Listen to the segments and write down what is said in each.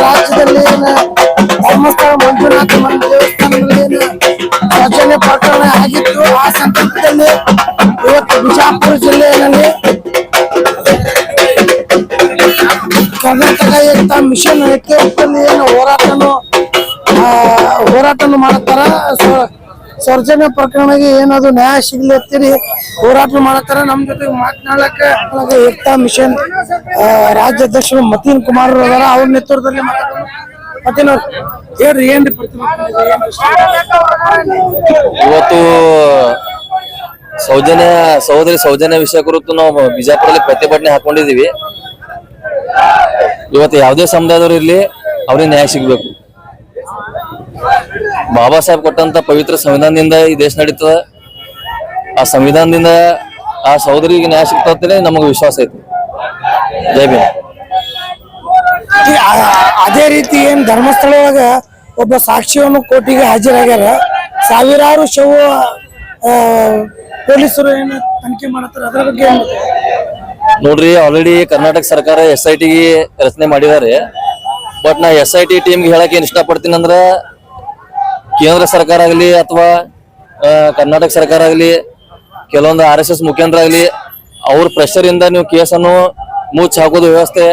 ರಾಜ್ಯದಲ್ಲಿ ಧರ್ಮಸ್ಥಳ ಮಂಜುನಾಥ ದೇವಸ್ಥಾನದಲ್ಲಿ ರಚನೆ ಪ್ರಕರಣ ಆಗಿತ್ತು. ಆ ಸಂದರ್ಭದಲ್ಲಿ ಇವತ್ತು ಬಿಜಾಪುರ ಜಿಲ್ಲೆಯಲ್ಲಿ ಕರ್ನಾಟಕ ಏಕತಾ ಮಿಷನ್ ನೇತೃತ್ವದಲ್ಲಿ ಏನು ಹೋರಾಟನು ಮಾಡತಾರ. ಸೌಜನ್ಯ ಪ್ರಕರಣಕ್ಕೆ ಏನದು ನ್ಯಾಯ ಸಿಗ್ಲಿ ಅಂತೀರಿ ಹೋರಾಟ ಮಾಡತಾರ. ನಮ್ ಜೊತೆ ಮಾತನಾಡಕ್ಕೆ ಏಕತಾ ಮಿಷನ್ ರಾಜ್ಯಾಧ್ಯಕ್ಷರು ಮತೀನ್ ಕುಮಾರ್ ಅದಾರ. ಅವ್ರ ನೇತೃತ್ವದಲ್ಲಿ ಮತೀನ್ ಅವ್ರು ಹೇಳ್ರಿ ಏನ್ರಿ ಇವತ್ತು ಸಹೋದರಿ ಸೌಜನ್ಯ ವಿಷಯ ಕುರಿತು ನಾವು ಬಿಜಾಪುರದಲ್ಲಿ ಪ್ರತಿಭಟನೆ ಹಾಕೊಂಡಿದೀವಿ. ಇವತ್ತು ಯಾವುದೇ ಸಮುದಾಯದವರು ಇರ್ಲಿ ಅವ್ರಿಗೆ ನ್ಯಾಯ ಸಿಗ್ಬೇಕು. ಬಾಬಾ ಸಾಹೇಬ್ ಕೊಟ್ಟಂತ ಪವಿತ್ರ ಸಂವಿಧಾನದಿಂದ ಈ ದೇಶ ನಡೀತದ. ಆ ಸಂವಿಧಾನದಿಂದ ಆ ಸಹೋದರಿಗೆ ನ್ಯಾಯ ಸಿಗ್ತದೆ ನಮಗೆ ವಿಶ್ವಾಸ ಐತಿ. ಜೈ ಭೀಮ್. ಅದೇ ರೀತಿ ಏನ್ ಧರ್ಮಸ್ಥಳ ಒಳಗ ಒಬ್ಬ ಸಾಕ್ಷಿಯನ್ನು ಕೋರ್ಟಿಗೆ ಹಾಜರಾಗ್ಯಾರ. ಸಾವಿರಾರು ಶವ ಪೊಲೀಸರು ಏನು ತನಿಖೆ ಮಾಡತ್ತಾರ, ಅದ್ರ ಬಗ್ಗೆ ನೋಡ್ರಿ, ಆಲ್ರೆಡಿ ಕರ್ನಾಟಕ ಸರ್ಕಾರ SIT ರಚನೆ ಮಾಡಿದ್ದಾರೆ. ಬಟ್ ನಾ SIT ಟೀಮ್ಗೆ ಹೇಳಕ್ ಏನ್ ಇಷ್ಟಪಡ್ತೀನಿ ಅಂದ್ರ, ಕೇಂದ್ರ ಸರ್ಕಾರ ಆಗಲಿ ಅಥವಾ ಕರ್ನಾಟಕ ಸರ್ಕಾರ ಆಗಲಿ ಕೆಲವೊಂದು RSS ಮುಖಂಡರಾಗ್ಲಿ ಅವ್ರ ಪ್ರೆಷರ್ ಇಂದ ನೀವು ಕೇಸನ್ನು ಮುಚ್ಚಿ ಹಾಕೋದು ವ್ಯವಸ್ಥೆ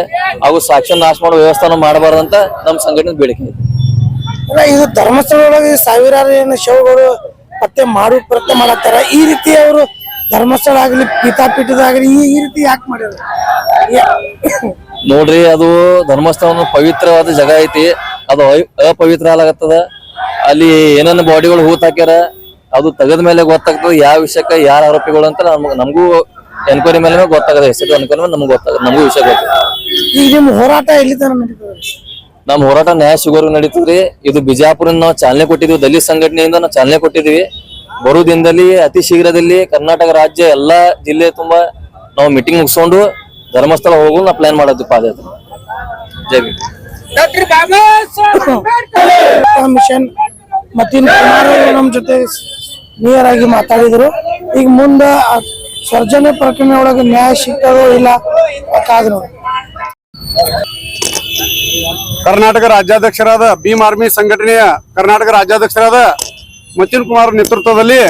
ಹಾಗೂ ಸಾಕ್ಷ್ಯ ನಾಶ ಮಾಡೋ ವ್ಯವಸ್ಥೆನ ಮಾಡಬಾರ್ದಂತ ನಮ್ಮ ಸಂಘಟನೆ ಬೇಡಿಕೆ ಇದೆ. ಇದು ಧರ್ಮಸ್ಥಳದೊಳಗೆ ಸಾವಿರಾರು ಏನು ಶವಗಳು ಪತ್ತೆ ಮಾಡತ್ತಾರ. ಈ ರೀತಿ ಅವರು ಧರ್ಮಸ್ಥಳ ಆಗ್ಲಿ ಪೀಠಾಪೀಠದಾಗ್ಲಿ ಈ ರೀತಿ ಯಾಕೆ ಮಾಡ್ಯಾರ? ನೋಡ್ರಿ, ಅದು ಧರ್ಮಸ್ಥಳ ಪವಿತ್ರವಾದ ಜಾಗ ಐತಿ. ಅದು ಅಪವಿತ್ರ ಆಗತ್ತದ. ಅಲ್ಲಿ ಏನೇನು ಬಾಡಿಗಳು ಹೂತ್ ಹಾಕ್ಯಾರ ಅದು ತೆಗದ ಮೇಲೆ ಗೊತ್ತಾಗ್ತದೆ ಯಾವ ವಿಷಯಕ್ಕೆ ಯಾರ ಆರೋಪಿಗಳು ಅಂತ. ನಮಗೂ ಎನ್ಕ್ವೈರಿ ಮೇಲೆ ಗೊತ್ತಾಗದ. SIT ಎನ್ಕ್ವೈರಿ ಮೇಲೆ ನಮ್ಗೆ ಗೊತ್ತಾಗದ, ನಮಗೂ ವಿಷಯ ಗೊತ್ತಾಗ. ಈಗ ನಿಮ್ ಹೋರಾಟ ಎಲ್ಲಿ ತನಕ ನಡೀತದೆ? ನಮ್ ಹೋರಾಟ ನ್ಯಾಯ ಸಿಗೋರ್ಗು ನಡೀತದ್ರಿ. ಇದು ಬಿಜಾಪುರ ನಾವು ಚಾಲನೆ ಕೊಟ್ಟಿದ್ವಿ, ದಲಿತ ಸಂಘಟನೆಯಿಂದ ನಾವು ಚಾಲನೆ ಕೊಟ್ಟಿದ್ವಿ. ಬರೋ ದಿನದಲ್ಲಿ ಅತಿ ಶೀಘ್ರದಲ್ಲಿ ಕರ್ನಾಟಕ ರಾಜ್ಯ ಎಲ್ಲಾ ಜಿಲ್ಲೆ ತುಂಬಾ ನಾವು ಮೀಟಿಂಗ್ ಮುಗಿಸ್ಕೊಂಡು ಧರ್ಮಸ್ಥಳ ಹೋಗು ನಾವು ಪ್ಲಾನ್ ಮಾಡೋದು ಪಾದಯಾತ್ರೆ. ಜೈ ಭೀಮ್. ಮಿಷನ್ ಮತೀನ್ ಕುಮಾರ್ ಅವರು ನಮ್ಮ ಜೊತೆ ನಿಯರ್ ಆಗಿ ಮಾತಾಡಿದ್ರು. ಈಗ ಮುಂದ ಸೌಜನ್ಯ ಪ್ರಕರಣ ಒಳಗೆ ನ್ಯಾಯ ಸಿಗ್ತದೋ ಇಲ್ಲ ಕಾದ್ರು. ಕರ್ನಾಟಕ ರಾಜ್ಯಾಧ್ಯಕ್ಷರಾದ ಭೀಮ್ ಆರ್ಮಿ ಸಂಘಟನೆಯ ಕರ್ನಾಟಕ ರಾಜ್ಯಾಧ್ಯಕ್ಷರಾದ ಮತೀನ್ ಕುಮಾರ್ ನೇತೃತ್ವದಲ್ಲಿ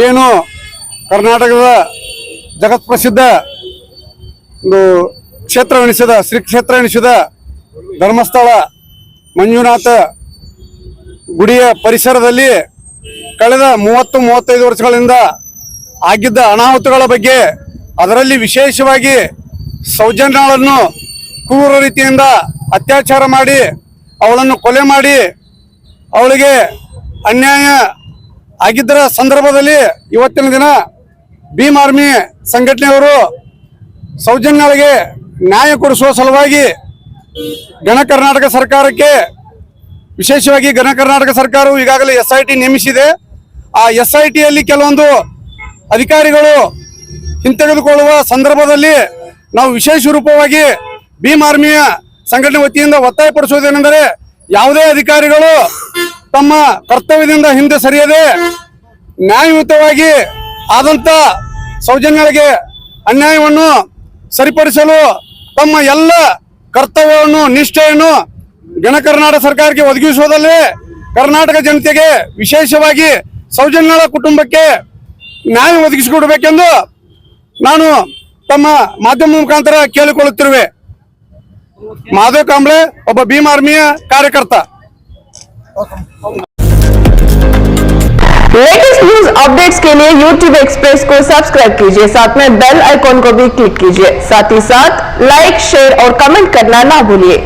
ಏನು ಕರ್ನಾಟಕದ ಜಗತ್ ಪ್ರಸಿದ್ಧ ಒಂದು ಕ್ಷೇತ್ರವೆನಿಸಿದ ಶ್ರೀ ಕ್ಷೇತ್ರ ಎನಿಸಿದ ಧರ್ಮಸ್ಥಳ ಮಂಜುನಾಥ ಗುಡಿಯ ಪರಿಸರದಲ್ಲಿ ಕಳೆದ 30-35 ವರ್ಷಗಳಿಂದ ಆಗಿದ್ದ ಅನಾಹುತಗಳ ಬಗ್ಗೆ, ಅದರಲ್ಲಿ ವಿಶೇಷವಾಗಿ ಸೌಜನ್ಯಳನ್ನು ಕ್ರೂರ ರೀತಿಯಿಂದ ಅತ್ಯಾಚಾರ ಮಾಡಿ ಅವಳನ್ನು ಕೊಲೆ ಮಾಡಿ ಅವಳಿಗೆ ಅನ್ಯಾಯ ಆಗಿದ್ದರ ಸಂದರ್ಭದಲ್ಲಿ ಇವತ್ತಿನ ದಿನ ಭೀಮ್ ಆರ್ಮಿ ಸಂಘಟನೆಯವರು ಸೌಜನ್ಯಳಿಗೆ ನ್ಯಾಯ ಕೊಡಿಸುವ ಸಲುವಾಗಿ ಗಣ ಕರ್ನಾಟಕ ಸರ್ಕಾರಕ್ಕೆ, ವಿಶೇಷವಾಗಿ ಗಣ ಕರ್ನಾಟಕ ಸರ್ಕಾರವು ಈಗಾಗಲೇ SIT ನೇಮಿಸಿದೆ. ಆ SITಯಲ್ಲಿ ಕೆಲವೊಂದು ಅಧಿಕಾರಿಗಳು ಹಿಂತೆಗೆದುಕೊಳ್ಳುವ ಸಂದರ್ಭದಲ್ಲಿ ನಾವು ವಿಶೇಷ ರೂಪವಾಗಿ ಭೀಮ್ ಆರ್ಮಿಯ ಸಂಘಟನೆ ವತಿಯಿಂದ ಒತ್ತಾಯಪಡಿಸುವುದೇನೆಂದರೆ, ಯಾವುದೇ ಅಧಿಕಾರಿಗಳು ತಮ್ಮ ಕರ್ತವ್ಯದಿಂದ ಹಿಂದೆ ಸರಿಯದೆ ನ್ಯಾಯಯುತವಾಗಿ ಆದಂತ ಸೌಜನ್ಯಗಳಿಗೆ ಅನ್ಯಾಯವನ್ನು ಸರಿಪಡಿಸಲು ತಮ್ಮ ಎಲ್ಲ ಕರ್ತವ್ಯವನ್ನು ನಿಷ್ಠೆಯನ್ನು ಗಣ ಕರ್ನಾಟಕ ಸರ್ಕಾರಕ್ಕೆ ಒದಗಿಸುವುದಲ್ಲೇ ಕರ್ನಾಟಕ ಜನತೆಗೆ ವಿಶೇಷವಾಗಿ ಸೌಜನ್ಯಳ ಕುಟುಂಬಕ್ಕೆ ನ್ಯಾಯ ಒದಗಿಸಿಕೊಡಬೇಕೆಂದು ನಾನು ತಮ್ಮ ಮಾಧ್ಯಮ ಮುಖಾಂತರ ಕೇಳಿಕೊಳ್ಳುತ್ತಿರುವೆ. ಮಾಧವ್ ಕಾಂಬ್ಳೆ, ಒಬ್ಬ ಭೀಮ್ ಆರ್ಮಿಯ ಕಾರ್ಯಕರ್ತ. लेटेस्ट न्यूज अपडेट्स के लिए YouTube एक्सप्रेस को सब्सक्राइब कीजिए, साथ में बेल आइकॉन को भी क्लिक कीजिए। साथ ही साथ लाइक, शेयर और कमेंट करना ना भूलिए।